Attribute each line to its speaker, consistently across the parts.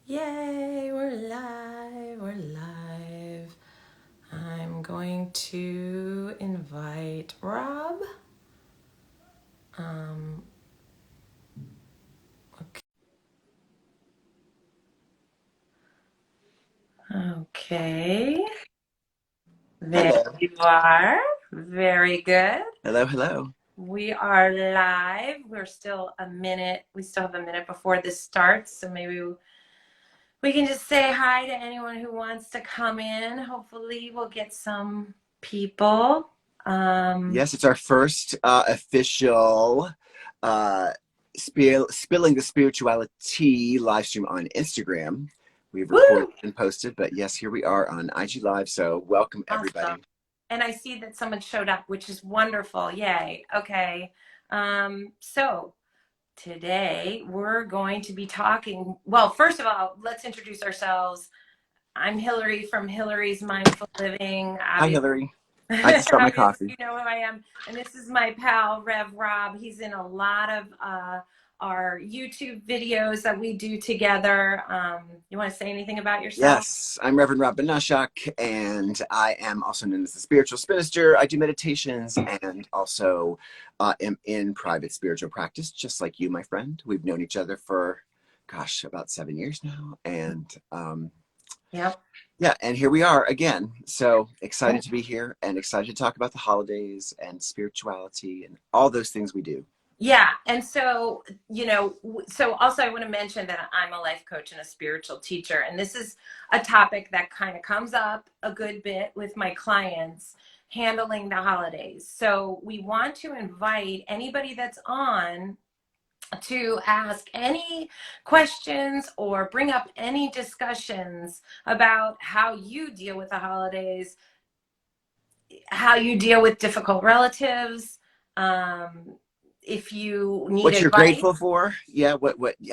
Speaker 1: Yay, we're live, we're live. I'm going to invite Rob. Okay. Okay, there
Speaker 2: Hello.
Speaker 1: you are. Very good.
Speaker 2: Hello, hello.
Speaker 1: We are live. We still have a minute before this starts, so maybe we can just say hi to anyone who wants to come in. Hopefully, we'll get some people.
Speaker 2: Yes, it's our first official uh, Spilling the Spirituality live stream on Instagram. We've recorded
Speaker 1: Woo!
Speaker 2: and posted, but yes, here we are on IG Live. So welcome,
Speaker 1: Awesome.
Speaker 2: everybody.
Speaker 1: And I see that someone showed up, which is wonderful. Yay. Okay. So today we're going to be talking. Well, first of all, let's introduce ourselves. I'm Hilary from Hilary's Mindful Living.
Speaker 2: Hi,
Speaker 1: Obviously,
Speaker 2: Hilary. I just start my
Speaker 1: obviously
Speaker 2: coffee.
Speaker 1: you know who I am. And this is my pal, Rev Rob. He's in a lot of our YouTube videos that we do together. You want to say anything about yourself?
Speaker 2: Yes, I'm Reverend Rob Banaszak, and I am also known as the Spiritual SPINister. I do meditations and also am in private spiritual practice, just like you, my friend. We've known each other for, gosh, about 7 years now. And
Speaker 1: Yep.
Speaker 2: yeah, and here we are again. So excited to be here and excited to talk about the holidays and spirituality and all those things we do.
Speaker 1: Yeah. And so, so also I want to mention that I'm a life coach and a spiritual teacher. And this is a topic that kind of comes up a good bit with my clients handling the holidays. So we want to invite anybody that's on to ask any questions or bring up any discussions about how you deal with the holidays, how you deal with difficult relatives, if you need
Speaker 2: What you're
Speaker 1: advice.
Speaker 2: grateful for, yeah,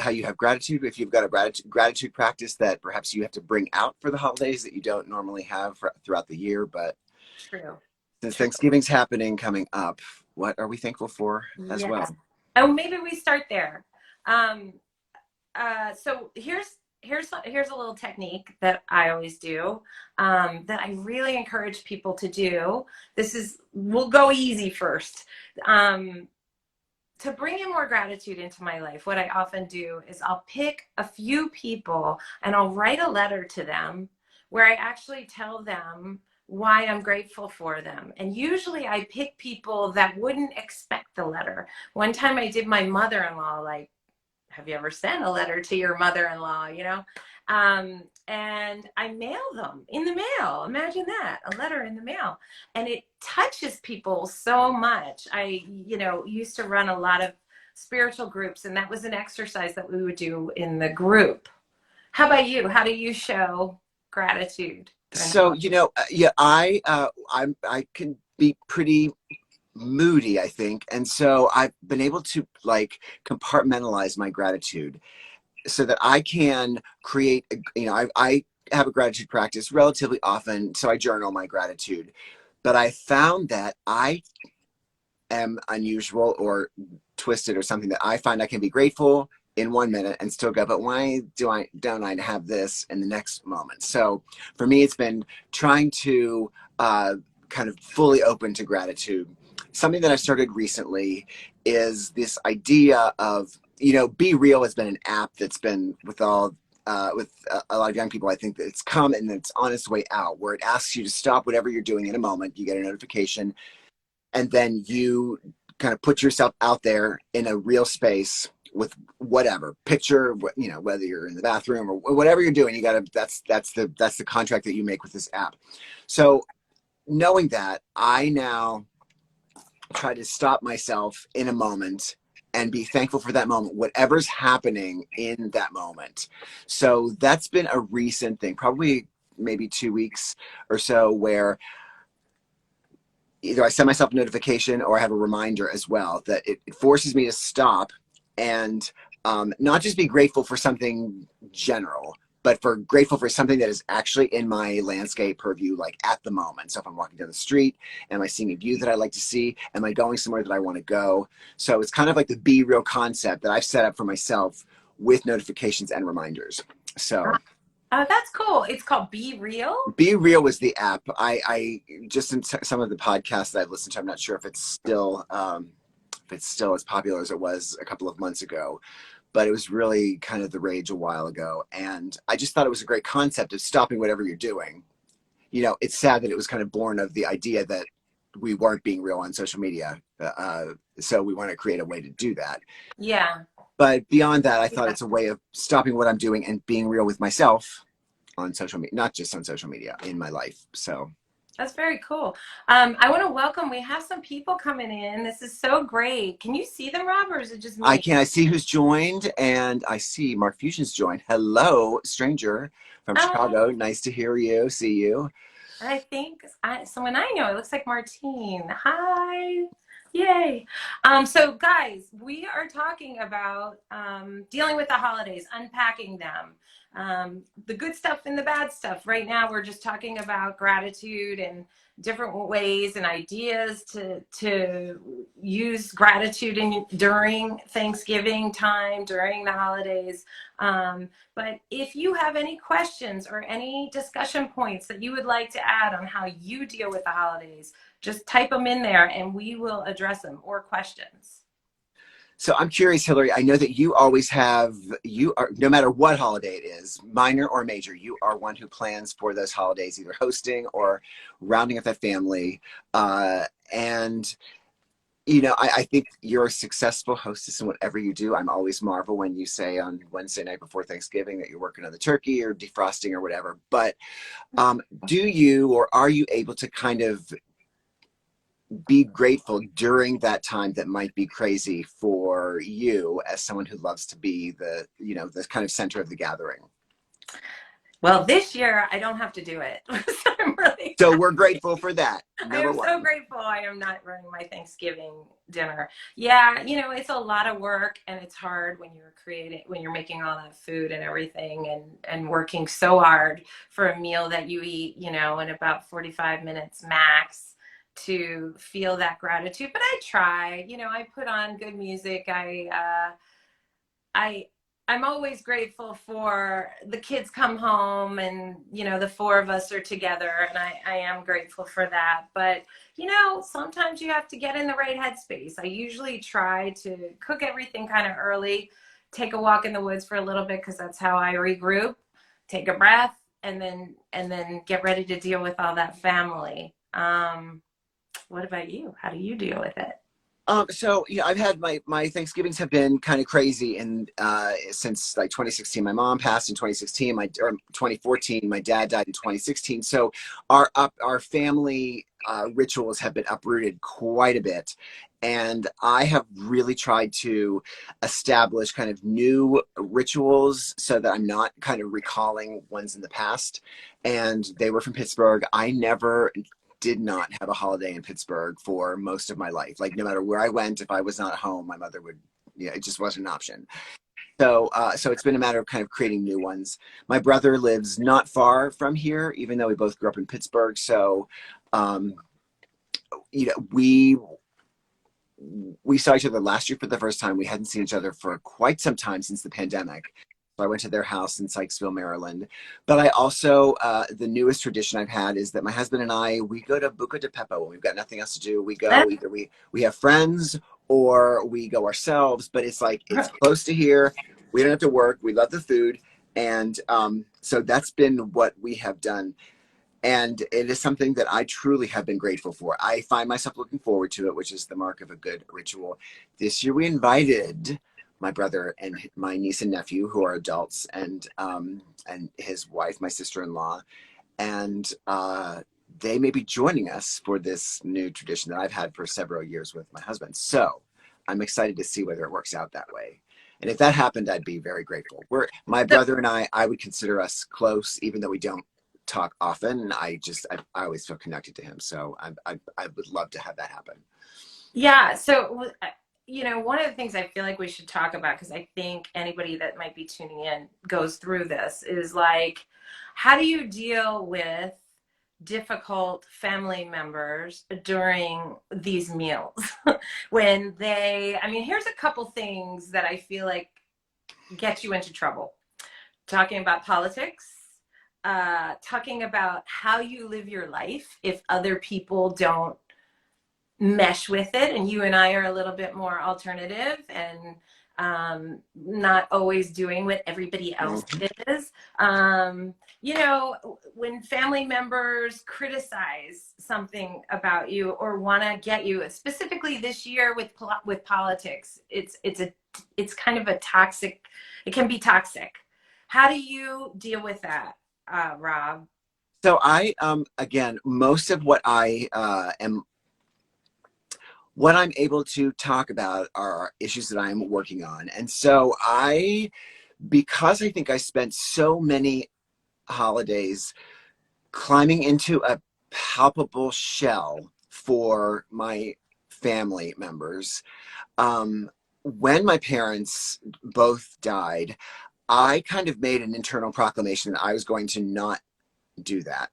Speaker 2: how you have gratitude, if you've got a gratitude practice that perhaps you have to bring out for the holidays that you don't normally have throughout the year. But
Speaker 1: True.
Speaker 2: since
Speaker 1: True.
Speaker 2: Thanksgiving's happening coming up, what are we thankful for as
Speaker 1: Yes.
Speaker 2: well?
Speaker 1: Oh, maybe we start there. Um, so here's a little technique that I always do, that I really encourage people to do. We'll go easy first. To bring in more gratitude into my life, what I often do is I'll pick a few people and I'll write a letter to them where I actually tell them why I'm grateful for them. And usually I pick people that wouldn't expect the letter. One time I did my mother-in-law, like, have you ever sent a letter to your mother-in-law, and I mail them in the mail. Imagine that, a letter in the mail. And it touches people so much. I used to run a lot of spiritual groups, and that was an exercise that we would do in the group. How about you? How do you show gratitude during the
Speaker 2: So
Speaker 1: holidays?
Speaker 2: yeah, I can be pretty moody, I think, and so I've been able to like compartmentalize my gratitude so that I can create, I have a gratitude practice relatively often, so I journal my gratitude. But I found that I am unusual or twisted or something that I find I can be grateful in 1 minute and still go, but why don't I have this in the next moment? So for me, it's been trying to kind of fully open to gratitude. Something that I started recently is this idea of, Be Real has been an app that's been with a lot of young people. I think that it's come and it's on its way out, where it asks you to stop whatever you're doing in a moment. You get a notification, and then you kind of put yourself out there in a real space with whatever picture, whether you're in the bathroom or whatever you're doing. That's the contract that you make with this app. So knowing that, I now try to stop myself in a moment and be thankful for that moment, whatever's happening in that moment. So that's been a recent thing, probably maybe 2 weeks or so, where either I send myself a notification or I have a reminder as well that it forces me to stop and not just be grateful for something general, but grateful for something that is actually in my landscape purview, like at the moment. So if I'm walking down the street, am I seeing a view that I like to see? Am I going somewhere that I want to go? So it's kind of like the Be Real concept that I've set up for myself with notifications and reminders. So
Speaker 1: Oh, that's cool. It's called Be Real.
Speaker 2: Be Real was the app. I just in some of the podcasts that I've listened to, I'm not sure if it's still as popular as it was a couple of months ago, but it was really kind of the rage a while ago. And I just thought it was a great concept of stopping whatever you're doing. It's sad that it was kind of born of the idea that we weren't being real on social media. So we want to create a way to do that.
Speaker 1: Yeah.
Speaker 2: But beyond that, I thought
Speaker 1: Yeah.
Speaker 2: it's a way of stopping what I'm doing and being real with myself on social media, not just on social media, in my life. So
Speaker 1: That's very cool. I want to welcome, we have some people coming in. This is so great. Can you see them, Rob, or is it just me?
Speaker 2: I see who's joined, and I see Mark Fusion's joined. Hello, stranger from Chicago.
Speaker 1: Oh,
Speaker 2: Nice to hear you, see you.
Speaker 1: I think someone I know. It looks like Martine. Hi. Yay. So guys, we are talking about dealing with the holidays, unpacking them, the good stuff and the bad stuff. Right now, we're just talking about gratitude and different ways and ideas to use gratitude during Thanksgiving time, during the holidays. But if you have any questions or any discussion points that you would like to add on how you deal with the holidays, just type them in there and we will address them, or questions.
Speaker 2: So I'm curious, Hilary. I know that you are, no matter what holiday it is, minor or major, you are one who plans for those holidays, either hosting or rounding up that family. And I think you're a successful hostess in whatever you do. I'm always marvel when you say on Wednesday night before Thanksgiving that you're working on the turkey or defrosting or whatever. But do you, or are you able to kind of be grateful during that time that might be crazy for you as someone who loves to be the kind of center of the gathering?
Speaker 1: Well, this year I don't have to do it. So I'm really
Speaker 2: So we're
Speaker 1: happy.
Speaker 2: grateful for that.
Speaker 1: I
Speaker 2: Number
Speaker 1: am so
Speaker 2: one.
Speaker 1: grateful I am not running my Thanksgiving dinner. Yeah, it's a lot of work and it's hard when you're when you're making all that food and everything, and working so hard for a meal that you eat, in about 45 minutes max, to feel that gratitude. But I try, I put on good music. I I'm always grateful for the kids come home and the four of us are together, and I am grateful for that. But sometimes you have to get in the right headspace. I usually try to cook everything kind of early, take a walk in the woods for a little bit, because that's how I regroup, take a breath, and then get ready to deal with all that family. What about you? How do you deal with it?
Speaker 2: So I've had my Thanksgivings have been kind of crazy, and since like 2016, my mom passed in 2016, or 2014, my dad died in 2016. So our family rituals have been uprooted quite a bit, and I have really tried to establish kind of new rituals so that I'm not kind of recalling ones in the past. And they were from Pittsburgh. I never did not have a holiday in Pittsburgh for most of my life. Like no matter where I went, if I was not home, my mother would, it just wasn't an option. So it's been a matter of kind of creating new ones. My brother lives not far from here, even though we both grew up in Pittsburgh. So, um, you know, we saw each other last year for the first time. We hadn't seen each other for quite some time since the pandemic. So I went to their house in Sykesville, Maryland. But I also, the newest tradition I've had is that my husband and we go to Buca de Beppo when we've got nothing else to do. We go, either we have friends or we go ourselves, but it's like, it's close to here. We don't have to work. We love the food. And so that's been what we have done. And it is something that I truly have been grateful for. I find myself looking forward to it, which is the mark of a good ritual. This year we invited my brother and my niece and nephew, who are adults, and his wife, my sister-in-law, and they may be joining us for this new tradition that I've had for several years with my husband. So I'm excited to see whether it works out that way. And if that happened, I'd be very grateful. My brother and I would consider us close, even though we don't talk often. I always feel connected to him. So I would love to have that happen.
Speaker 1: Yeah. So, one of the things I feel like we should talk about, because I think anybody that might be tuning in goes through this, is like, how do you deal with difficult family members during these meals? When here's a couple things that I feel like get you into trouble. talking about politics, talking about how you live your life if other people don't mesh with it, and you and I are a little bit more alternative and not always doing what everybody else is. You know, when family members criticize something about you or want to get you, specifically this year with politics, it's kind of a toxic. It can be toxic. How do you deal with that, Rob?
Speaker 2: So I, again, most of what I what I'm able to talk about are issues that I'm working on. And so because I think I spent so many holidays climbing into a palpable shell for my family members, when my parents both died, I kind of made an internal proclamation that I was going to not do that,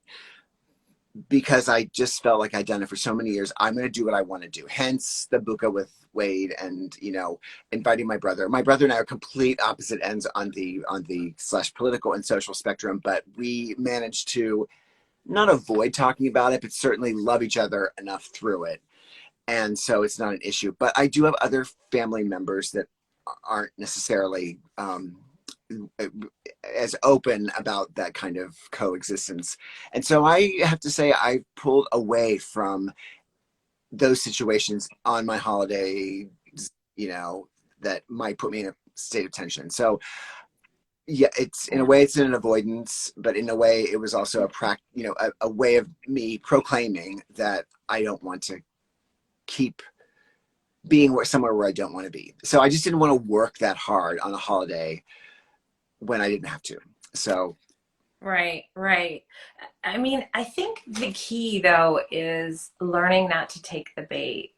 Speaker 2: because I just felt like I'd done it for so many years. I'm going to do what I want to do. Hence the buka with Wade, and inviting my brother. My brother and I are complete opposite ends on the slash political and social spectrum, but we managed to not avoid talking about it, but certainly love each other enough through it. And so it's not an issue. But I do have other family members that aren't necessarily as open about that kind of coexistence. And so I have to say I pulled away from those situations on my holiday, that might put me in a state of tension. So yeah, it's in a way it's an avoidance, but in a way it was also a way of me proclaiming that I don't want to keep being somewhere where I don't want to be. So I just didn't want to work that hard on a holiday when I didn't have to. So
Speaker 1: Right, right. I mean, I think the key though is learning not to take the bait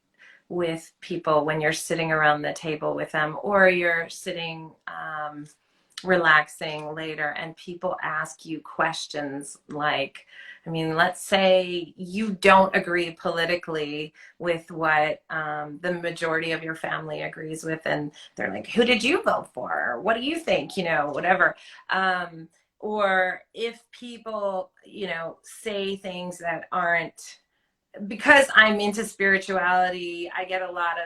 Speaker 1: with people when you're sitting around the table with them, or you're sitting relaxing later and people ask you questions like, I mean, let's say you don't agree politically with what the majority of your family agrees with, and they're like, who did you vote for? What do you think? Whatever. Or if people, say things that aren't, because I'm into spirituality, I get a lot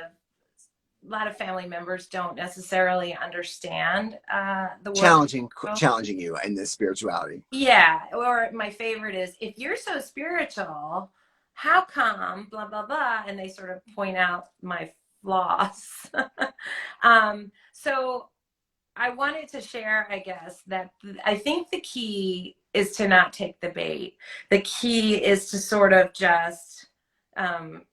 Speaker 1: of family members don't necessarily understand the work.
Speaker 2: challenging you in this spirituality.
Speaker 1: Yeah, or my favorite is, if you're so spiritual, how come blah blah blah, and they sort of point out my flaws. So I wanted to share, I guess, that I think the key is to not take the bait. The key is to sort of just,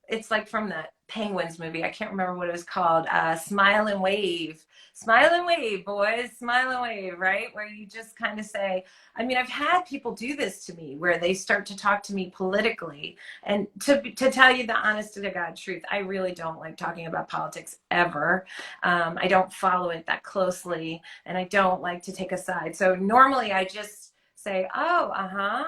Speaker 1: it's like from the Penguins movie. I can't remember what it was called. Smile and wave. Smile and wave, boys. Smile and wave, right? Where you just kind of say, I mean, I've had people do this to me where they start to talk to me politically. And to tell you the honest to God truth, I really don't like talking about politics ever. I don't follow it that closely, and I don't like to take a side. So normally I just say, oh, uh-huh.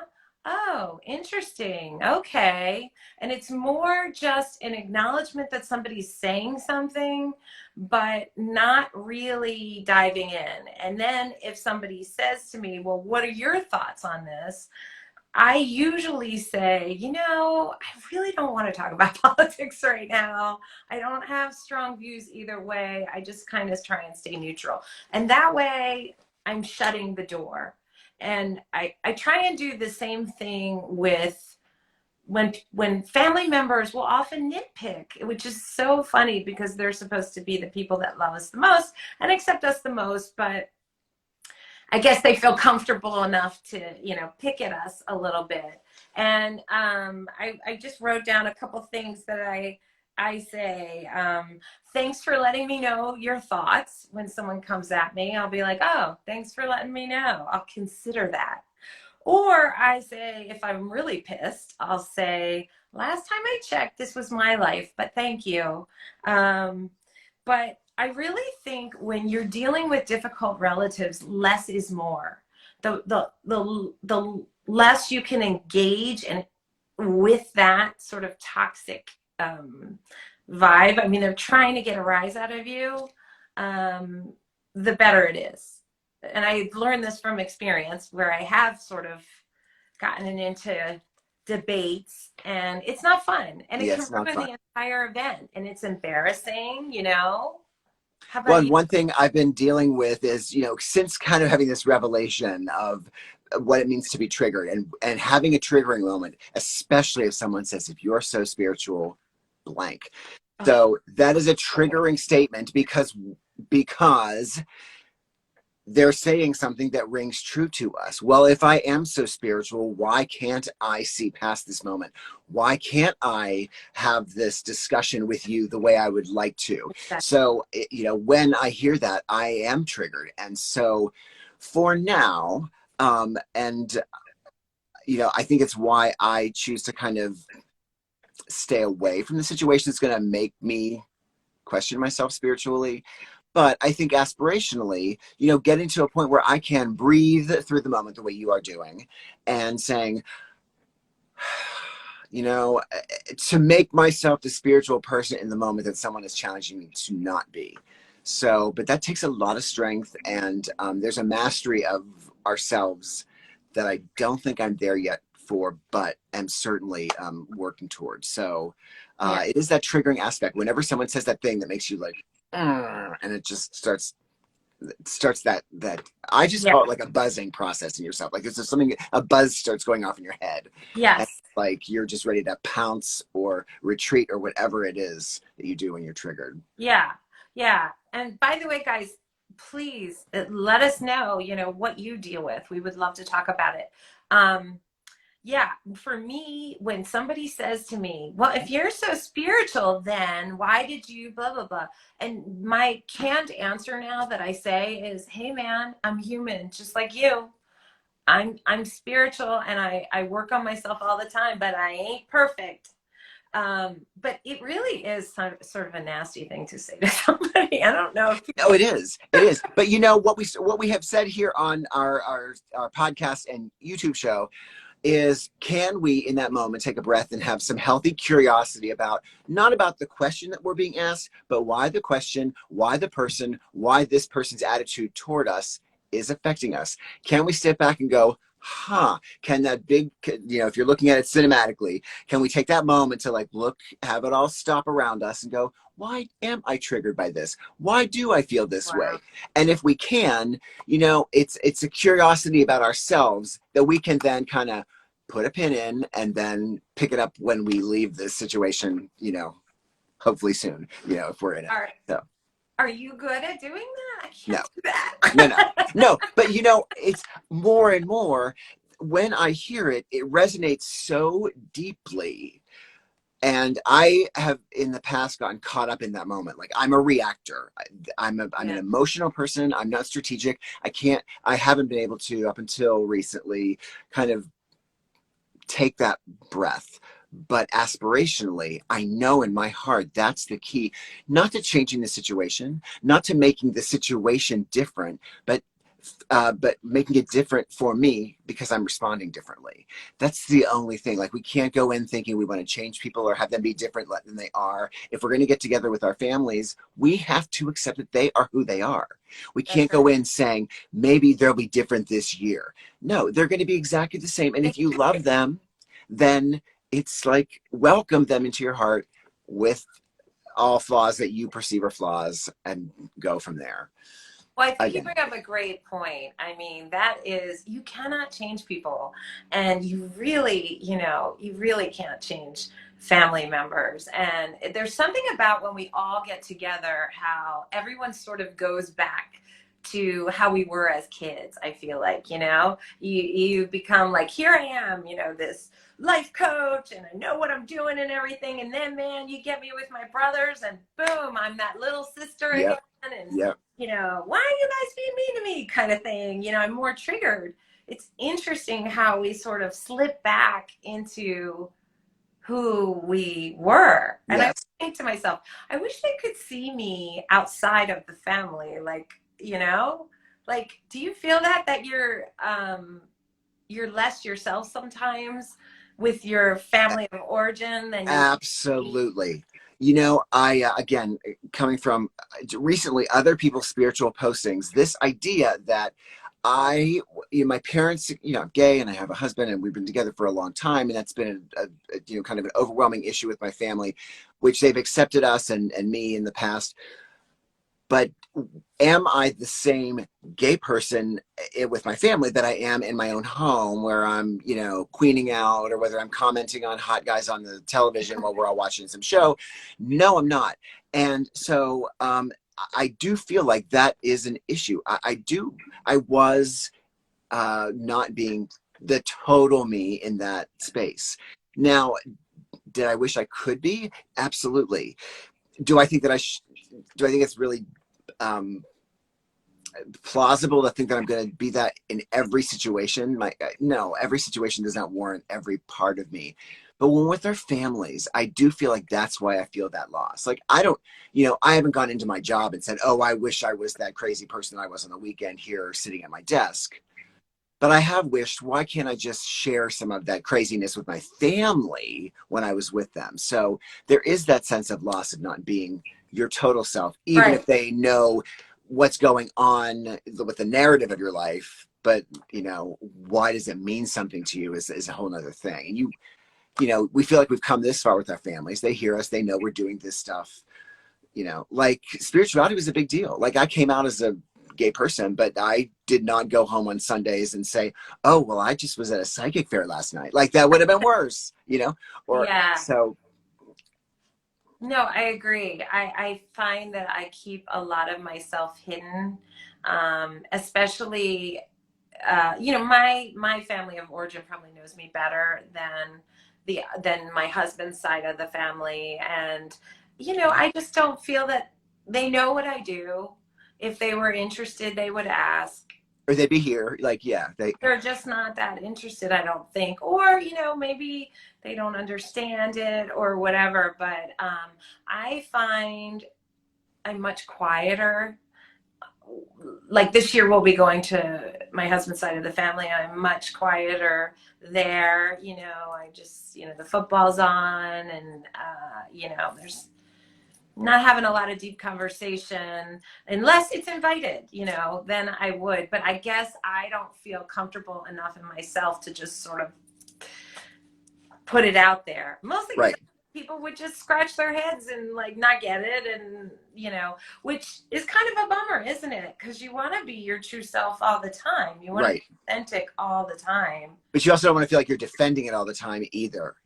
Speaker 1: Oh, interesting. Okay. And it's more just an acknowledgement that somebody's saying something, but not really diving in. And then if somebody says to me, well, what are your thoughts on this? I usually say, I really don't want to talk about politics right now. I don't have strong views either way. I just kind of try and stay neutral. And that way I'm shutting the door. And I try and do the same thing with when family members will often nitpick, which is so funny because they're supposed to be the people that love us the most and accept us the most, but I guess they feel comfortable enough to, pick at us a little bit. And I just wrote down a couple things that I say. Thanks for letting me know your thoughts. When someone comes at me, I'll be like, oh, thanks for letting me know. I'll consider that. Or I say, if I'm really pissed, I'll say, last time I checked, this was my life, but thank you. But I really think when you're dealing with difficult relatives, less is more. The less you can engage and with that sort of toxic vibe. I mean, they're trying to get a rise out of you. The better it is. and I've learned this from experience where I have sort of gotten into debates, and it's not fun, and it
Speaker 2: Yeah,
Speaker 1: can
Speaker 2: it's not
Speaker 1: ruin
Speaker 2: fun.
Speaker 1: the entire event, and it's embarrassing, you know. How
Speaker 2: Well,
Speaker 1: about
Speaker 2: and
Speaker 1: you?
Speaker 2: one thing I've been dealing with is, since kind of having this revelation of what it means to be triggered and having a triggering moment, especially if someone says, if you're so spiritual, blank.
Speaker 1: Oh,
Speaker 2: So that is a triggering statement because they're saying something that rings true to us. Well, if I am so spiritual, why can't I see past this moment? Why can't I have this discussion with you the way I would like to?
Speaker 1: exactly.
Speaker 2: So, when I hear that, I am triggered. And so for now, and, I think it's why I choose to kind of stay away from the situation that's going to make me question myself spiritually. But I think aspirationally, getting to a point where I can breathe through the moment the way you are doing and saying, you know, to make myself the spiritual person in the moment that someone is challenging me to not be. So, but that takes a lot of strength, and there's a mastery of ourselves that I don't think I'm there yet for, but am certainly working towards. So,
Speaker 1: Yeah,
Speaker 2: it is that triggering aspect. Whenever someone says that thing that makes you like, and it just starts that I just
Speaker 1: yeah,
Speaker 2: call it like a buzzing process in yourself. Like it's just something, a buzz starts going off in your head, and
Speaker 1: yes,
Speaker 2: like you're just ready to pounce or retreat or whatever it is that you do when you're triggered.
Speaker 1: yeah, yeah. And by the way, guys, please let us know, you know, what you deal with. We would love to talk about it. Um, Yeah, for me, when somebody says to me, well, if you're so spiritual, then why did you blah, blah, blah? And my canned answer now that I say is, hey, man, I'm human, just like you. I'm spiritual, and I work on myself all the time, but I ain't perfect. But it really is sort of a nasty thing to say to somebody. I don't know if
Speaker 2: No,
Speaker 1: people,
Speaker 2: it is. But you know what we have said here on our podcast and YouTube show is, can we in that moment take a breath and have some healthy curiosity about, not about the question that we're being asked, but why the question, why the person, why this person's attitude toward us is affecting us? Can we step back and go, can that big, if you're looking at it cinematically, can we take that moment to like look, have it all stop around us and go, why am I triggered by this? Why do I feel this
Speaker 1: wow,
Speaker 2: way? And if we can, it's a curiosity about ourselves that we can then kind of put a pin in and then pick it up when we leave this situation, hopefully soon, if we're in it.
Speaker 1: are
Speaker 2: So,
Speaker 1: are you good at doing that? I
Speaker 2: no,
Speaker 1: can't do
Speaker 2: no, no,
Speaker 1: that.
Speaker 2: no. But, it's more and more when I hear it, it resonates so deeply. And I have in the past gotten caught up in that moment. Like I'm a reactor. I'm an
Speaker 1: Yeah,
Speaker 2: emotional person. I'm not strategic. I haven't been able to, up until recently, kind of take that breath. But aspirationally, I know in my heart that's the key, not to changing the situation, not to making the situation different, but making it different for me because I'm responding differently. That's the only thing. Like we can't go in thinking we want to change people or have them be different than they are. If we're going to get together with our families, we have to accept that they are who they are. We
Speaker 1: that's
Speaker 2: can't
Speaker 1: right.
Speaker 2: go in saying maybe they'll be different this year. No, they're going to be exactly the same. And if you love them, then it's like welcome them into your heart with all flaws that you perceive are flaws and go from there.
Speaker 1: Well, I think you
Speaker 2: Again,
Speaker 1: bring up a great point. I mean, that is, you cannot change people. And you really, you really can't change family members. And there's something about when we all get together, how everyone sort of goes back to how we were as kids. I feel like, you become like, here I am, this life coach, and I know what I'm doing and everything. And then, man, you get me with my brothers, and boom, I'm that little sister again.
Speaker 2: yep,
Speaker 1: And
Speaker 2: yep.
Speaker 1: why are you guys being mean to me kind of thing. I'm more triggered. It's interesting how we sort of slip back into who we were. And I
Speaker 2: Yes.
Speaker 1: think to myself, I wish they could see me outside of the family. Like, like, do you feel that you're less yourself sometimes with your family of origin than you would be?
Speaker 2: Absolutely. I again, coming from recently other people's spiritual postings, this idea that my parents, I'm gay and I have a husband and we've been together for a long time, and that's been kind of an overwhelming issue with my family, which they've accepted us and me in the past. But am I the same gay person with my family that I am in my own home, where I'm, queening out, or whether I'm commenting on hot guys on the television while we're all watching some show? No, I'm not. And so I do feel like that is an issue. I was not being the total me in that space. Now, did I wish I could be? Absolutely. Do I think that do I think it's really plausible to think that I'm going to be that in every situation? No, every situation does not warrant every part of me. But when with our families, I do feel like that's why I feel that loss. Like I haven't gone into my job and said, oh, I wish I was that crazy person I was on the weekend here sitting at my desk. But I have wished, why can't I just share some of that craziness with my family when I was with them? So there is that sense of loss of not being your total self, even
Speaker 1: Right.
Speaker 2: if they know what's going on with the narrative of your life. But, why does it mean something to you is a whole nother thing. And we feel like we've come this far with our families. They hear us, they know we're doing this stuff. Like spirituality was a big deal. Like I came out as a gay person, but I did not go home on Sundays and say, oh, well, I just was at a psychic fair last night. Like that would have been worse, or
Speaker 1: Yeah.
Speaker 2: so.
Speaker 1: No, I agree. I find that I keep a lot of myself hidden, especially, my family of origin probably knows me better than my husband's side of the family. And, I just don't feel that they know what I do. If they were interested, they would ask.
Speaker 2: Or they'd be here. Like, yeah,
Speaker 1: They're just not that interested, I don't think. Or, maybe they don't understand it or whatever. But I find I'm much quieter. Like this year, we'll be going to my husband's side of the family. I'm much quieter there. I just, the football's on, and, there's not having a lot of deep conversation unless it's invited, then I would. But I guess I don't feel comfortable enough in myself to just sort of put it out there, mostly because
Speaker 2: right,
Speaker 1: people would just scratch their heads and like not get it. And which is kind of a bummer, isn't it? Because you want to be your true self all the time. You want to
Speaker 2: right.
Speaker 1: be authentic all the time.
Speaker 2: But you also don't want to feel like you're defending it all the time either,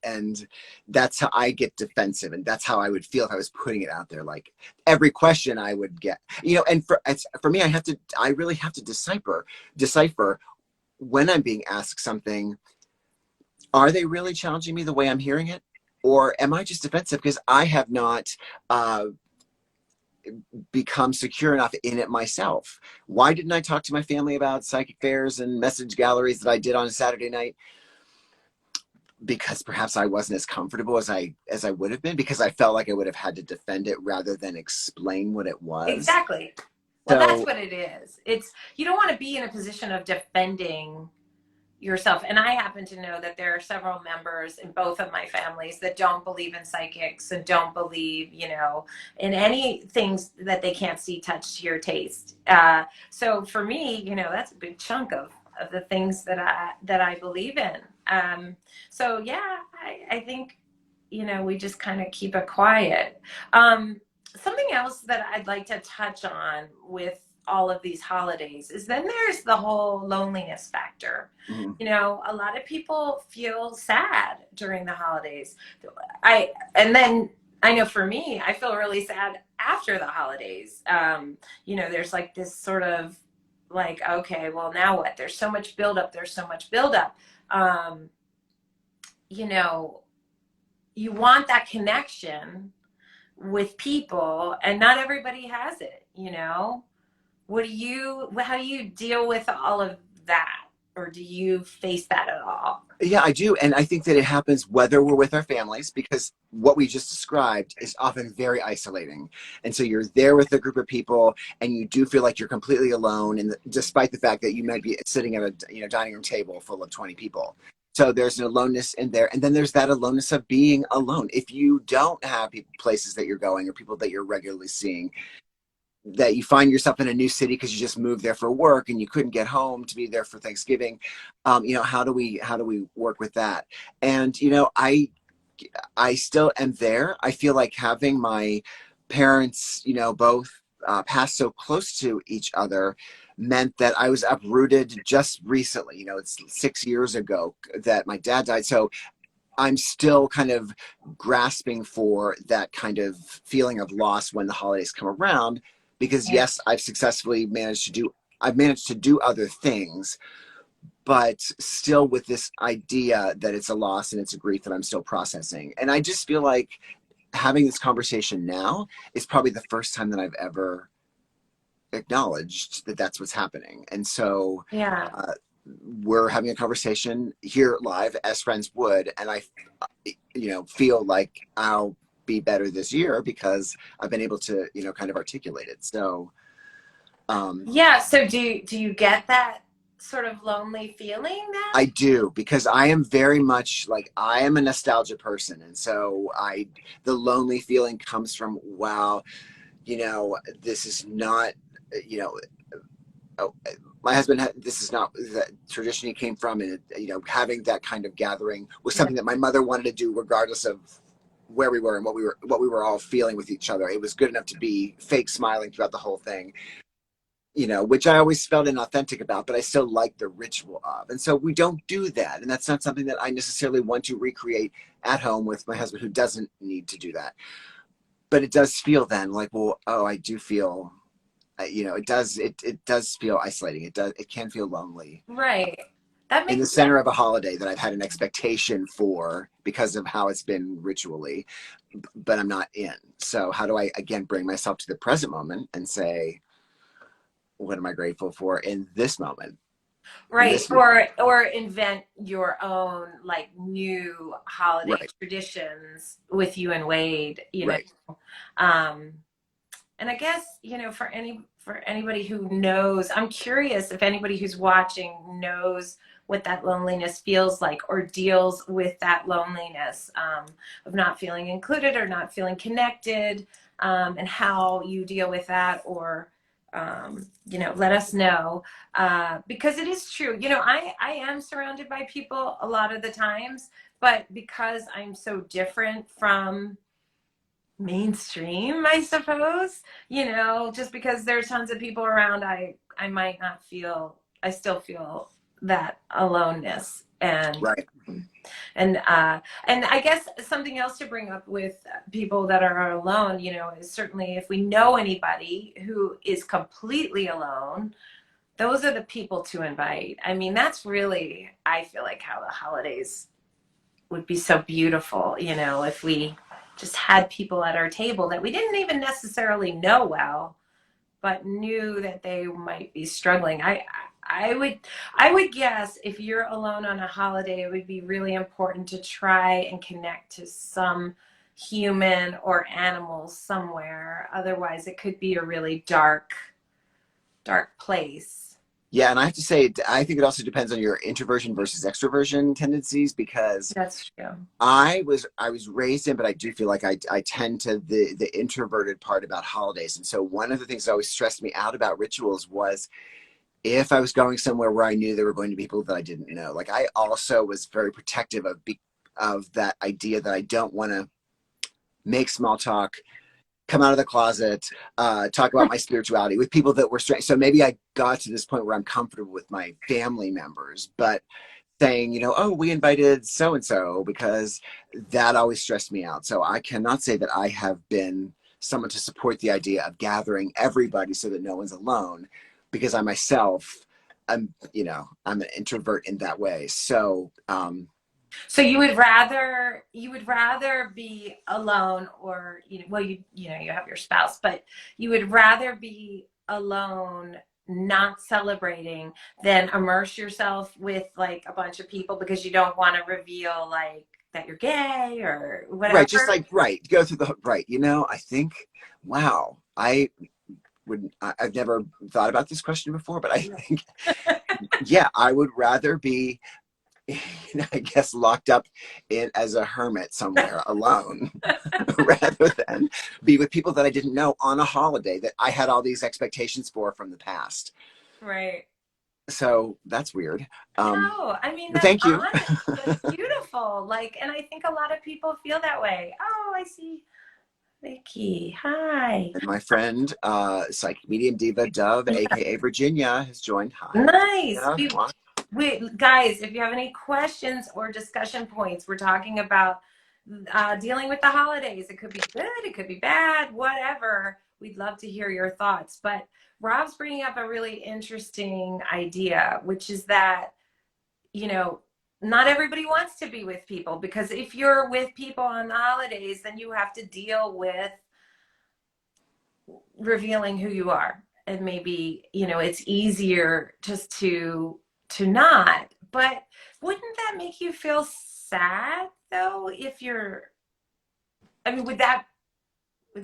Speaker 2: and that's how I get defensive. And that's how I would feel if I was putting it out there. Like every question I would get, and for me, I really have to decipher when I'm being asked something. Are they really challenging me the way I'm hearing it? Or am I just defensive because I have not become secure enough in it myself? Why didn't I talk to my family about psychic fairs and message galleries that I did on a Saturday night? Because perhaps I wasn't as comfortable as I would have been, because I felt like I would have had to defend it rather than explain what it was.
Speaker 1: Exactly. Well, that's
Speaker 2: So
Speaker 1: what it is. You don't want to be in a position of defending yourself. And I happen to know that there are several members in both of my families that don't believe in psychics and don't believe, in any things that they can't see, touch, hear, taste. So for me, that's a big chunk of the things that I believe in. So yeah, I think, we just kind of keep it quiet. Something else that I'd like to touch on with all of these holidays is then there's the whole loneliness factor.
Speaker 2: mhm.
Speaker 1: A lot of people feel sad during the holidays. And then I know for me, I feel really sad after the holidays. There's like this sort of like, okay, well, now what? There's so much buildup. There's so much buildup. You want that connection with people, and not everybody has it. How do you deal with all of that? Or do you face that at all?
Speaker 2: Yeah, I do. And I think that it happens whether we're with our families, because what we just described is often very isolating. And so you're there with a group of people and you do feel like you're completely alone. And despite the fact that you might be sitting at a dining room table full of 20 people. So there's an aloneness in there. And then there's that aloneness of being alone. If you don't have places that you're going or people that you're regularly seeing, that you find yourself in a new city because you just moved there for work and you couldn't get home to be there for Thanksgiving. How do we work with that? And, I still am there. I feel like having my parents, both pass so close to each other meant that I was uprooted just recently. It's 6 years ago that my dad died. So I'm still kind of grasping for that kind of feeling of loss when the holidays come around, because yes, I've managed to do other things, but still with this idea that it's a loss and it's a grief that I'm still processing. And I just feel like having this conversation now is probably the first time that I've ever acknowledged that that's what's happening. And so
Speaker 1: Yeah.
Speaker 2: we're having a conversation here live as friends would, and I feel like I'll be better this year because I've been able to kind of articulate it. So
Speaker 1: Yeah. So do you get that sort of lonely feeling then?
Speaker 2: I do, because I am very much like, I am a nostalgia person, and so the lonely feeling comes from, wow, this is not, oh, my husband this is not the tradition he came from, and having that kind of gathering was something that my mother wanted to do regardless of where we were and what we were all feeling with each other. It was good enough to be fake smiling throughout the whole thing, which I always felt inauthentic about, but I still like the ritual of. And so we don't do that, and that's not something that I necessarily want to recreate at home with my husband, who doesn't need to do that. But it does feel then like, well, oh, I do feel, it does feel isolating. It can feel lonely.
Speaker 1: Right. That
Speaker 2: In the
Speaker 1: makes
Speaker 2: center of a holiday that I've had an expectation for because of how it's been ritually, but I'm not in. So how do I, again, bring myself to the present moment and say, what am I grateful for in this moment?
Speaker 1: right. Or invent your own like new holiday
Speaker 2: Right,
Speaker 1: traditions with you and Wade,
Speaker 2: right.
Speaker 1: Um, and I guess, for anybody who knows, I'm curious if anybody who's watching knows what that loneliness feels like or deals with that loneliness, of not feeling included or not feeling connected, and how you deal with that, or let us know, because it is true. I am surrounded by people a lot of the times, but because I'm so different from mainstream, I suppose, just because there's tons of people around, I might not feel, I still feel that aloneness. and
Speaker 2: Right.
Speaker 1: and and I guess something else to bring up with people that are alone, is certainly if we know anybody who is completely alone, those are the people to invite. I mean, that's really, I feel like, how the holidays would be so beautiful, if we just had people at our table that we didn't even necessarily know well, but knew that they might be struggling. I would guess if you're alone on a holiday, it would be really important to try and connect to some human or animal somewhere. Otherwise, it could be a really dark, dark place.
Speaker 2: Yeah, and I have to say, I think it also depends on your introversion versus extroversion tendencies, because
Speaker 1: That's true.
Speaker 2: I was raised in, but I do feel like I tend to the introverted part about holidays. And so one of the things that always stressed me out about rituals was if I was going somewhere where I knew there were going to be people that I didn't know. Like, I also was very protective of that idea that I don't want to make small talk, come out of the closet, talk about my spirituality with people that were strange. So maybe I got to this point where I'm comfortable with my family members, but saying, oh, we invited so and so, because that always stressed me out. So I cannot say that I have been someone to support the idea of gathering everybody so that no one's alone, because I myself, I'm an introvert in that way. So
Speaker 1: So you would rather be alone, or well, you have your spouse, but you would rather be alone, not celebrating, than immerse yourself with like a bunch of people because you don't want to reveal like that you're gay or
Speaker 2: right, just
Speaker 1: whatever.
Speaker 2: like, right, go through the right. I think, wow, I've never thought about this question before, but I think, yeah, I would rather be I guess locked up in as a hermit somewhere alone rather than be with people that I didn't know on a holiday that I had all these expectations for from the past.
Speaker 1: Right.
Speaker 2: So that's weird.
Speaker 1: No, I mean,
Speaker 2: But
Speaker 1: that's
Speaker 2: thank you.
Speaker 1: honest. That's beautiful. Like, and I think a lot of people feel that way. Oh, I see Vicky. Hi.
Speaker 2: And my friend, psychic medium diva Dove, aka Virginia, has joined. Hi,
Speaker 1: Nice.
Speaker 2: Virginia.
Speaker 1: Wait, guys, if you have any questions or discussion points, we're talking about dealing with the holidays. It could be good, it could be bad, whatever. We'd love to hear your thoughts. But Rob's bringing up a really interesting idea, which is that, you know, not everybody wants to be with people, because if you're with people on the holidays, then you have to deal with revealing who you are. And maybe, you know, it's easier just to not. But wouldn't that make you feel sad though, if you're, I mean, would that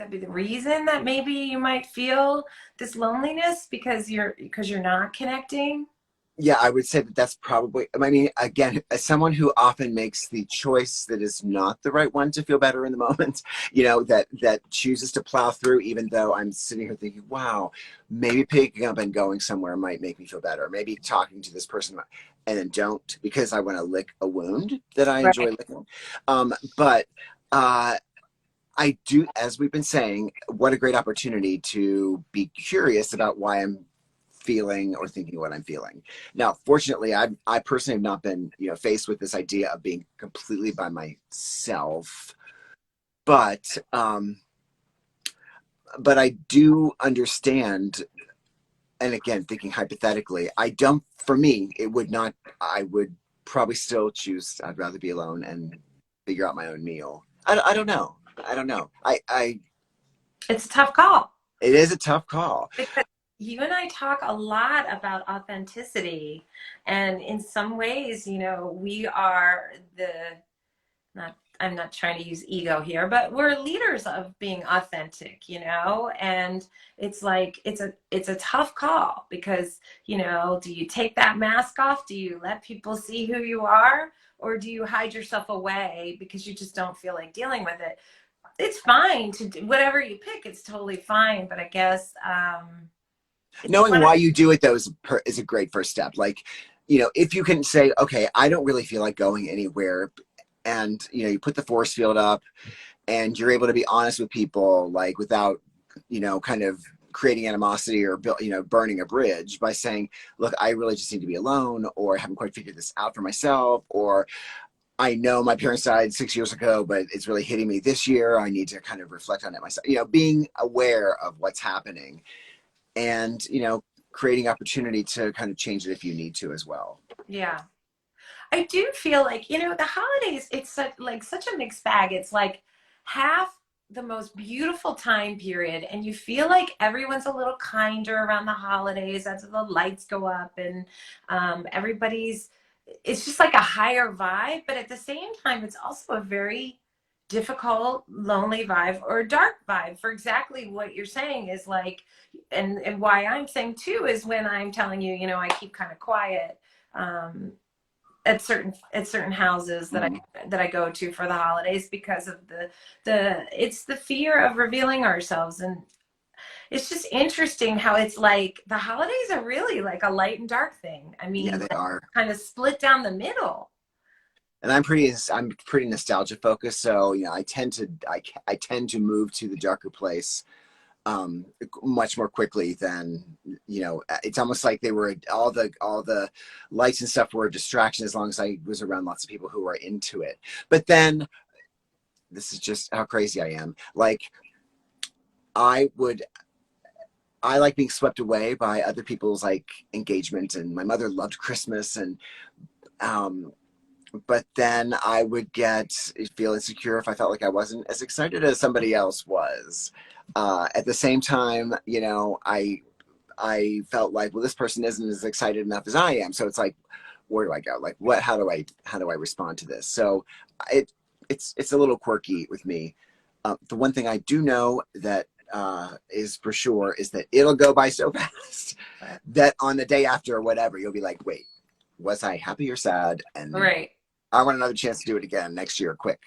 Speaker 1: be the reason that maybe you might feel this loneliness because you're not connecting?
Speaker 2: Yeah, I would say that that's probably, I mean, again, as someone who often makes the choice that is not the right one to feel better in the moment, you know, that chooses to plow through, even though I'm sitting here thinking, wow, maybe picking up and going somewhere might make me feel better. Maybe talking to this person, and then don't, because I want to lick a wound that I enjoy
Speaker 1: Right.
Speaker 2: licking. But I do, as we've been saying, what a great opportunity to be curious about why I'm feeling or thinking what I'm feeling. Now, fortunately, I personally have not been, you know, faced with this idea of being completely by myself, but I do understand. And again, thinking hypothetically, I don't. For me, it would not. I would probably still choose. I'd rather be alone and figure out my own meal. I don't know. I don't know.
Speaker 1: It's a tough call.
Speaker 2: It is a tough call.
Speaker 1: Because you and I talk a lot about authenticity, and in some ways, you know, we are the, not, I'm not trying to use ego here, but we're leaders of being authentic, you know. And it's like it's a tough call, because, you know, do you take that mask off? Do you let people see who you are? Or do you hide yourself away because you just don't feel like dealing with it? It's fine to do whatever you pick. It's totally fine. But I guess it's
Speaker 2: Knowing
Speaker 1: one of,
Speaker 2: why you do it though is a great first step. Like, you know, if you can say, okay, I don't really feel like going anywhere, and you know, you put the force field up, and you're able to be honest with people, like without, you know, kind of creating animosity or you know, burning a bridge by saying, look, I really just need to be alone, or I haven't quite figured this out for myself, or I know my parents died 6 years ago, but it's really hitting me this year. I need to kind of reflect on it myself. You know, being aware of what's happening, and you know, creating opportunity to kind of change it if you need to as well.
Speaker 1: yeah. I do feel like, you know, the holidays, it's such a mixed bag. It's like half the most beautiful time period, and you feel like everyone's a little kinder around the holidays as the lights go up, and everybody's, it's just like a higher vibe. But at the same time, it's also a very difficult, lonely vibe, or dark vibe, for exactly what you're saying is like, and why I'm saying too is when I'm telling you, you know, I keep kind of quiet. At certain houses that
Speaker 2: Mhm.
Speaker 1: I go to for the holidays, because of the it's the fear of revealing ourselves. And it's just interesting how it's like the holidays are really like a light and dark thing. I
Speaker 2: Yeah,
Speaker 1: mean,
Speaker 2: they
Speaker 1: like,
Speaker 2: are.
Speaker 1: kind of split down the middle.
Speaker 2: And I'm pretty nostalgia focused, so you know, I tend to move to the darker place much more quickly than, you know, it's almost like they were all the lights and stuff were a distraction as long as I was around lots of people who were into it. But then this is just how crazy I am. Like, I would I like being swept away by other people's like engagement, and my mother loved Christmas, and um but then I would feel insecure if I felt like I wasn't as excited as somebody else was. At the same time, you know, I felt like, well, this person isn't as excited enough as I am. So it's like, where do I go? Like, what? How do I respond to this? So it's a little quirky with me. The one thing I do know that is for sure is that it'll go by so fast
Speaker 1: But
Speaker 2: that on the day after or whatever, you'll be like, wait. was I happy or sad? And
Speaker 1: Right.
Speaker 2: I want another chance to do it again next year, quick.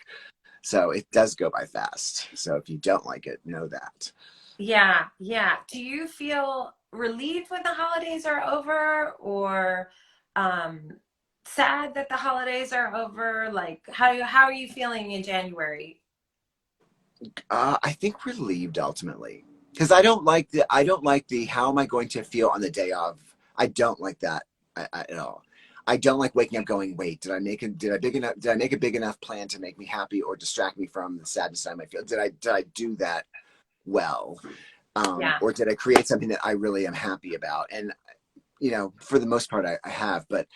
Speaker 2: So it does go by fast. So if you don't like it, know that.
Speaker 1: Yeah, yeah. Do you feel relieved when the holidays are over, or um sad that the holidays are over? Like how are you feeling in January?
Speaker 2: I think relieved ultimately, because I don't like the how am I going to feel on the day of. I don't like that at all. I don't like waking up going, wait, did I make a big enough plan to make me happy or distract me from the sadness I might feel? Did I do that well?
Speaker 1: Yeah.
Speaker 2: Or did I create something that I really am happy about? And for the most part, I have, but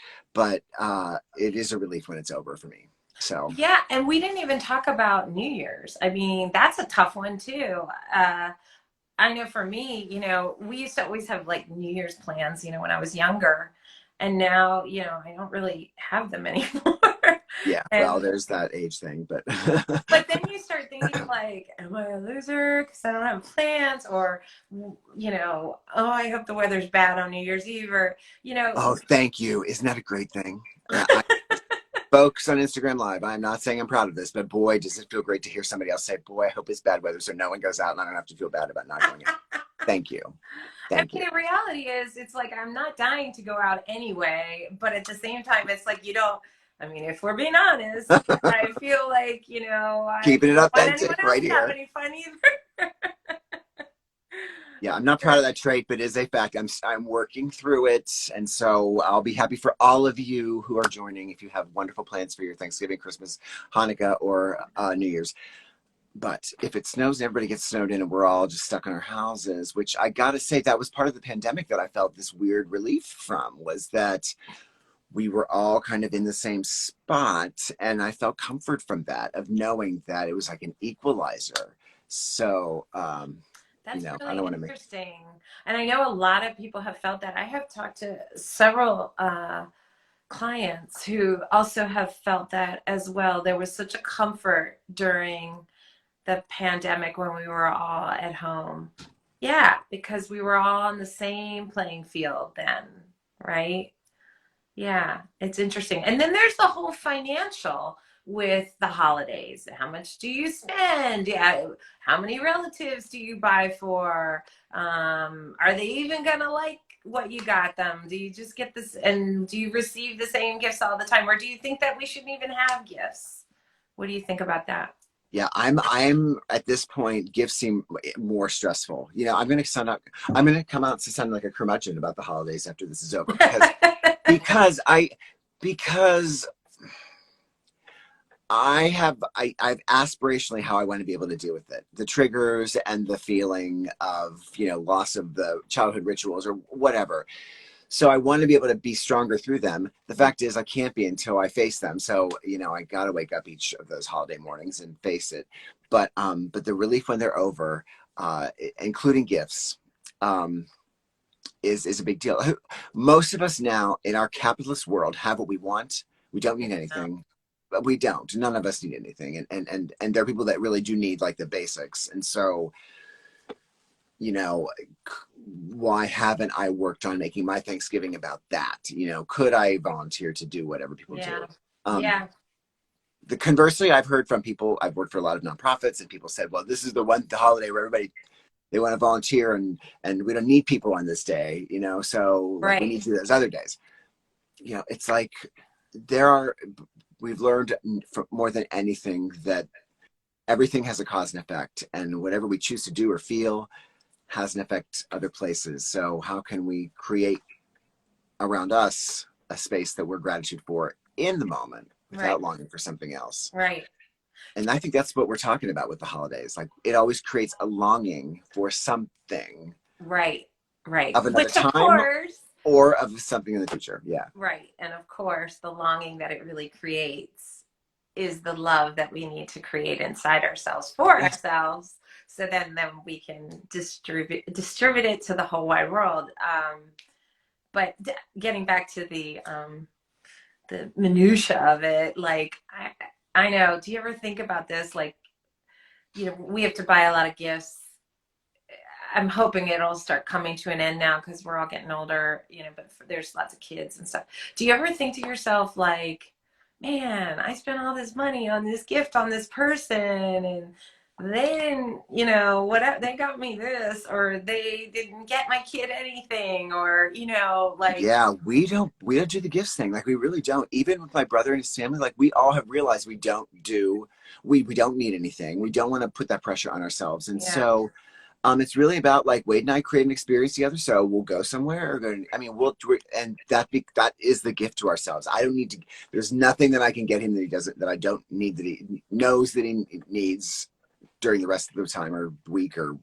Speaker 2: it is a relief when it's over for me. So
Speaker 1: Yeah, and we didn't even talk about New Year's. I mean, that's a tough one too. Uh I know for me, we used to always have like New Year's plans, when I was younger. And now, I don't really have them anymore.
Speaker 2: yeah, well,
Speaker 1: And
Speaker 2: there's that age thing, but
Speaker 1: but then you start thinking like, am I a loser because I don't have plans? Or, oh, I hope the weather's bad on New Year's Eve, or,
Speaker 2: oh, thank you. Isn't that a great thing? Folks on Instagram Live, I'm not saying I'm proud of this, but boy, does it feel great to hear somebody else say, boy, I hope it's bad weather so no one goes out and I don't have to feel bad about not going out. Thank you.
Speaker 1: I
Speaker 2: Thank you.
Speaker 1: mean, the reality is, it's like I'm not dying to go out anyway, but at the same time, it's like you don't. I mean, if we're being honest, I feel like I
Speaker 2: Keeping it
Speaker 1: don't want anyone
Speaker 2: authentic
Speaker 1: else
Speaker 2: right
Speaker 1: to have
Speaker 2: here.
Speaker 1: any fun either.
Speaker 2: Yeah, I'm not proud of that trait, but it is a fact. I'm working through it, and so I'll be happy for all of you who are joining. If you have wonderful plans for your Thanksgiving, Christmas, Hanukkah, or New Year's, but if it snows and everybody gets snowed in and we're all just stuck in our houses, which I gotta say that was part of the pandemic that I felt this weird relief from, was that we were all kind of in the same spot, and I felt comfort from that, of knowing that it was like an equalizer. So
Speaker 1: That's
Speaker 2: I
Speaker 1: really
Speaker 2: don't want to make.
Speaker 1: interesting, and I know a lot of people have felt that. I have talked to several clients who also have felt that as well. There was such a comfort during the pandemic when we were all at home. Yeah, because we were all on the same playing field then, right? Yeah, it's interesting. And then there's the whole financial with the holidays. How much do you spend? Yeah, how many relatives do you buy for? Are they even gonna like what you got them? Do you just get this, and do you receive the same gifts all the time? Or do you think that we shouldn't even have gifts? What do you think about that?
Speaker 2: Yeah, I'm at this point, gifts seem more stressful. I'm gonna come out to sound like a curmudgeon about the holidays after this is over, because I because I've aspirationally how I want to be able to deal with it. The triggers and the feeling of, loss of the childhood rituals or whatever. So I want to be able to be stronger through them. The fact is I can't be until I face them. So, I gotta wake up each of those holiday mornings and face it. But the relief when they're over, including gifts, um, is a big deal. Most of us now in our capitalist world have what we want. We don't need anything. But we don't. None of us need anything. And there are people that really do need like the basics. And so, you know, why haven't I worked on making my Thanksgiving about that? Could I volunteer to do whatever people do?
Speaker 1: Yeah.
Speaker 2: Um,
Speaker 1: Yeah.
Speaker 2: the conversely, I've heard from people. I've worked for a lot of nonprofits, and people said, "Well, this is the holiday where everybody they want to volunteer, and we don't need people on this day, So like we
Speaker 1: Right.
Speaker 2: need you those other days. It's like there are. We've learned more than anything that everything has a cause and effect, and whatever we choose to do or feel has an effect other places. So how can we create around us a space that we're gratitude for in the moment
Speaker 1: Right.
Speaker 2: without longing for something else?
Speaker 1: Right.
Speaker 2: And I think that's what we're talking about with the holidays. Like it always creates a longing for something
Speaker 1: Right. Right.
Speaker 2: of another
Speaker 1: Which of
Speaker 2: time
Speaker 1: course,
Speaker 2: or of something in the future. Yeah.
Speaker 1: right. And of course, the longing that it really creates is the love that we need to create inside ourselves for
Speaker 2: Yes.
Speaker 1: ourselves. So then we can distribute it to the whole wide world. But getting back to the minutia of it, like I know. Do you ever think about this? Like, we have to buy a lot of gifts. I'm hoping it'll start coming to an end now because we're all getting older, but there's lots of kids and stuff. Do you ever think to yourself, like, man, I spent all this money on this gift on this person, and they didn't, whatever, they got me this, or they didn't get my kid anything, or, like,
Speaker 2: Yeah, we don't do the gifts thing. Like we really don't. Even with my brother and his family, like we all have realized we don't need anything. We don't want to put that pressure on ourselves. And
Speaker 1: yeah,
Speaker 2: so it's really about like Wade and I create an experience together. So we'll go somewhere or go. I mean, we'll do it, and that is the gift to ourselves. I don't need to. There's nothing that I can get him that he doesn't, that I don't need, that he knows that he needs during the rest of the time or week or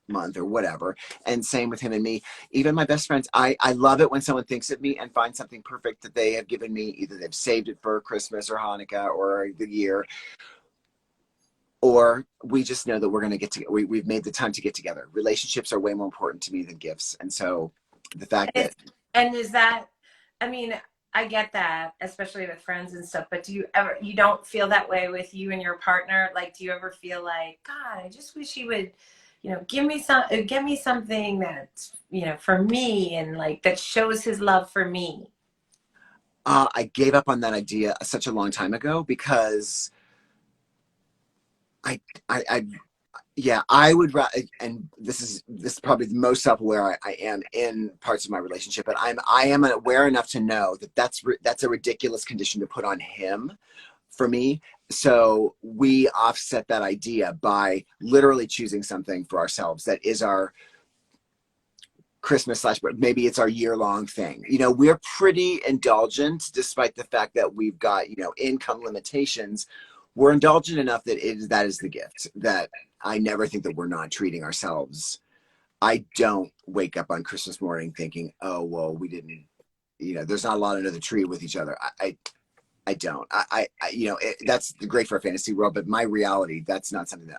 Speaker 2: month or whatever. And same with him and me. Even my best friends, I love it when someone thinks of me and finds something perfect that they have given me. Either they've saved it for Christmas or Hanukkah or the year, or we just know that we're going to get to, we've made the time to get together. Relationships are way more important to me than gifts. And so the fact
Speaker 1: and,
Speaker 2: that,
Speaker 1: and is that, I mean, I get that, especially with friends and stuff, but you don't feel that way with you and your partner? Like, do you ever feel like, God, I just wish he would, give me something that's, for me, and like that shows his love for me?
Speaker 2: I gave up on that idea such a long time ago because I, I yeah, I would and this is probably the most self-aware I am in parts of my relationship, but I am aware enough to know that that's a ridiculous condition to put on him for me. So we offset that idea by literally choosing something for ourselves that is our Christmas slash, but maybe it's our year-long thing. We're pretty indulgent despite the fact that we've got, income limitations. We're indulgent enough that that is the gift, that I never think that we're not treating ourselves. I don't wake up on Christmas morning thinking, oh, well, we didn't, there's not a lot under the tree with each other. I don't. That's great for a fantasy world, but my reality, that's not something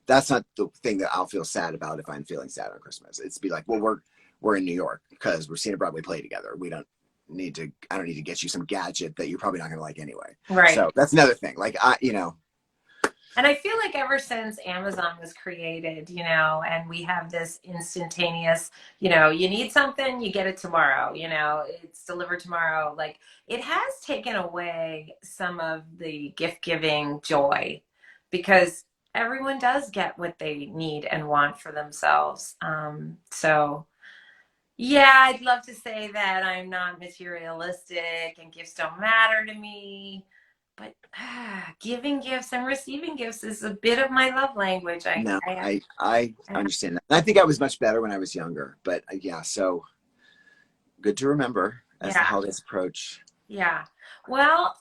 Speaker 2: that's not the thing that I'll feel sad about if I'm feeling sad on Christmas. It's be like, well, we're in New York because we're seeing a Broadway play together. I don't need to get you some gadget that you're probably not going to like anyway.
Speaker 1: Right.
Speaker 2: So that's another thing. Like,
Speaker 1: And I feel like ever since Amazon was created, and we have this instantaneous, you need something, you get it tomorrow, it's delivered tomorrow. Like, it has taken away some of the gift giving joy, because everyone does get what they need and want for themselves. So yeah, I'd love to say that I'm not materialistic and gifts don't matter to me, but giving gifts and receiving gifts is a bit of my love language.
Speaker 2: no, I understand that. And I think I was much better when I was younger, but yeah, so good to remember as the
Speaker 1: Yeah,
Speaker 2: holidays approach.
Speaker 1: yeah. Well,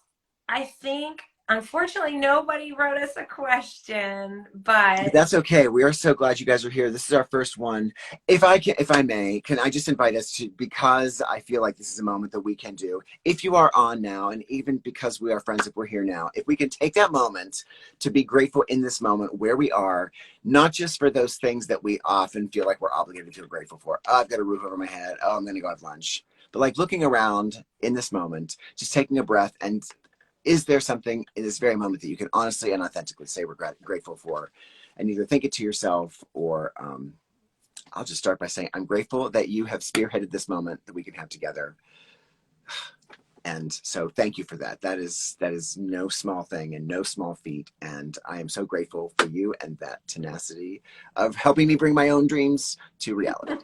Speaker 1: I think unfortunately nobody wrote us a question,
Speaker 2: But
Speaker 1: but
Speaker 2: that's okay. We are so glad you guys are here. This is our first one. If I may, can I just invite us to, because I feel like this is a moment that we can do. If you are on now, and even because we are friends, if we're here now, if we can take that moment to be grateful in this moment where we are, not just for those things that we often feel like we're obligated to feel grateful for. Oh, I've got a roof over my head. Oh, I'm going to go have lunch. But like looking around in this moment, just taking a breath, and is there something in this very moment that you can honestly and authentically say we're grateful for? And either think it to yourself, or I'll just start by saying I'm grateful that you have spearheaded this moment that we can have together. And so thank you for that. That is no small thing and no small feat. And I am so grateful for you and that tenacity of helping me bring my own dreams to reality.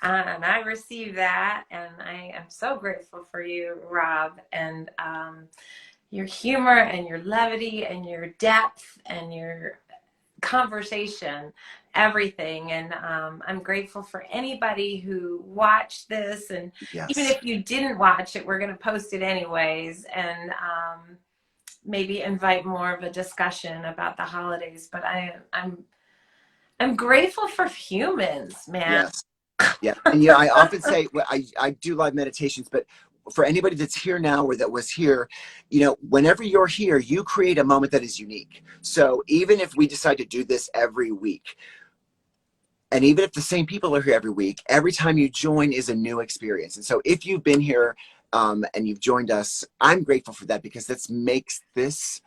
Speaker 1: and I receive that, and I am so grateful for you, Rob, and your humor and your levity and your depth and your conversation, everything. And I'm grateful for anybody who watched this. And even
Speaker 2: Yes.
Speaker 1: if you didn't watch it, we're going to post it anyways, and maybe invite more of a discussion about the holidays. But I'm grateful for humans, man.
Speaker 2: Yes. Yeah. And I often say, well, I do live meditations, but for anybody that's here now or that was here, whenever you're here, you create a moment that is unique. So even if we decide to do this every week, and even if the same people are here every week, every time you join is a new experience. And so if you've been here and you've joined us, I'm grateful for that, because that makes this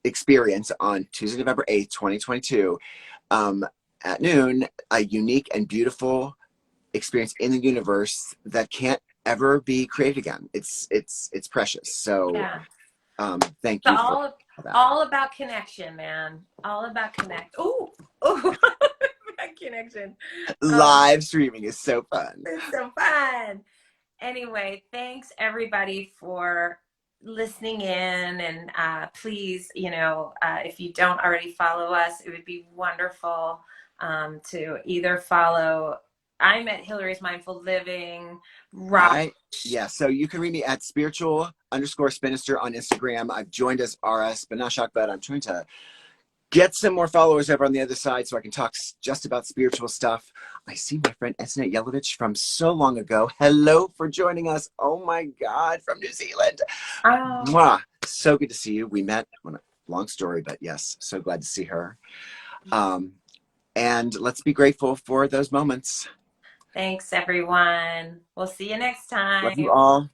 Speaker 2: experience on Tuesday, November 8th, 2022, at noon, a unique and beautiful experience in the universe that can't ever be created again. It's precious. So
Speaker 1: Yeah.
Speaker 2: thank
Speaker 1: So
Speaker 2: you for that.
Speaker 1: all about connection, man. All about connect. Oh, oh, connection. Um,
Speaker 2: Live streaming is so fun.
Speaker 1: it's so fun. Anyway, thanks everybody for listening in, and please, if you don't already follow us, it would be wonderful to either follow. I'm at Hilary's Mindful Living. Rob.
Speaker 2: Yeah, so you can read me at spiritual_SPINister on Instagram. I've joined as RS Banaszak, but I'm trying to get some more followers over on the other side so I can talk just about spiritual stuff. I see my friend Esnet Yelovich from so long ago. Hello for joining us. Oh my God, from New Zealand.
Speaker 1: Oh,
Speaker 2: Mwah. So good to see you. We met, long story, but yes, so glad to see her. And let's be grateful for those moments.
Speaker 1: thanks everyone. We'll see you next
Speaker 2: Love you
Speaker 1: time.
Speaker 2: all.